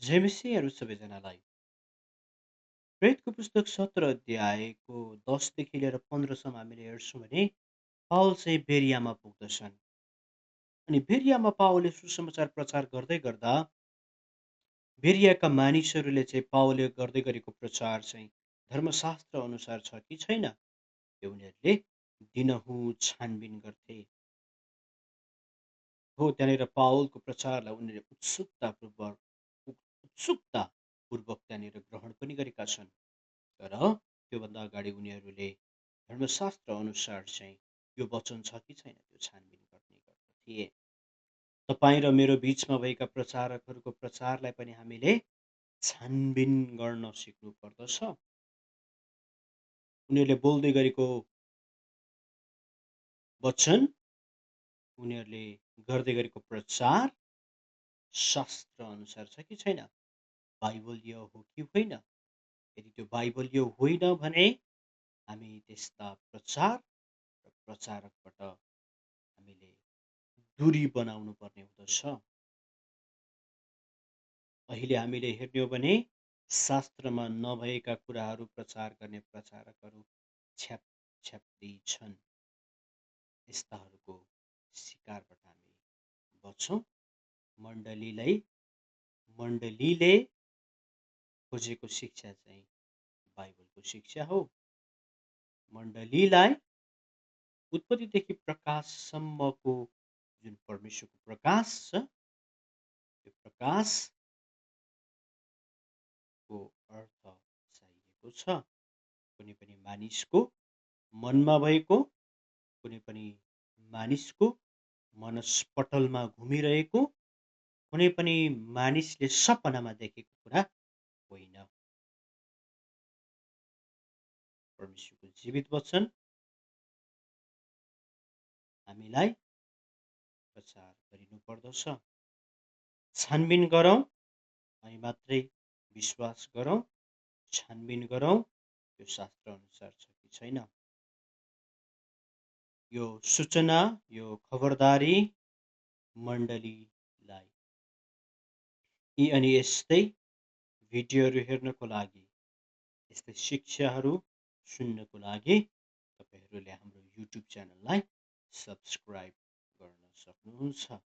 जेमिसीहरू सबैजनालाई प्रेरितको पुस्तक 17 अध्यायको 10 देखि लिएर 15 सम्म हामीले हेर्छौँ भने पावल चाहिँ बेरियामा पुग्दछन् अनि बेरियामा पावलले सुसमाचार प्रचार गर्दै गर्दा बेरियाका मानिसहरूले चाहिँ पावलले गर्दै गरेको प्रचार चाहिँ धर्मशास्त्र अनुसार छ कि छैन त्यो उनीहरूले दिनहुँ छानबिन गर्थे हो त्यहाँनिर पावलको प्रचारलाई उनीहरूले उत्सुकतापूर्वक त्यहाँनिर ग्रहण पनि गरेका छन् तर त्योभन्दा अगाडि उनीहरूले धर्मशास्त्र अनुसार चाहिँ यो वचन छ कि छैन त्यो छानबिन गर्ने गर्दथिए तपाईँ र मेरो बिचमा भएका प्रचारकहरूको प्रचारलाई पनि हामीले छानबिन गर्न सिक्नु पर्दछ उनीहरूले बोल्दै गरेको वचन उनीहरूले गर्दै गरेको प्रचार शास्त्र अनुसार छ कि छैन बाइबलीय हो कि होइन यदि त्यो बाइबलीय होइन भने हामी त्यस्ता प्रचार र प्रचारकबाट हामीले दूरी बनाउनु पर्ने हुँदछ अहिले हामीले हेर्ने हो भने शास्त्रमा नभएका कुराहरू प्रचार गर्ने प्रचारकहरू छ्याप छ्याप्दै छन् यस्ताहरूको शिकारबाट हामी बच्छौँ मण्डलीले खोजेको शिक्षा चाहिँ बाइबलको शिक्षा हो मण्डलीलाई उत्पत्तिदेखि प्रकाशसम्मको जुन परमेश्वरको प्रकाश छ त्यो प्रकाशको अर्थ चाहिएको छ कुनै पनि मानिसको मनमा भएको कुनै पनि मानिसको मनस्पटलमा घुमिरहेको कुनै पनि मानिसले सपनामा देखेको कुरा होइन परमेश्वरको जीवित वचन हामीलाई प्रचार गरिनु पर्दछ छानबिन गरौँ अनि मात्रै विश्वास गरौँ छानबिन गरौँ यो शास्त्र अनुसार छ कि छैन यो सूचना यो खबरदारी मण्डलीलाई यी अनि यस्तै भिडियोहरू हेर्नको लागि यस्तै शिक्षाहरू सुन्नको लागि तपाईँहरूले हाम्रो युट्युब च्यानललाई सब्सक्राइब गर्न सक्नुहुन्छ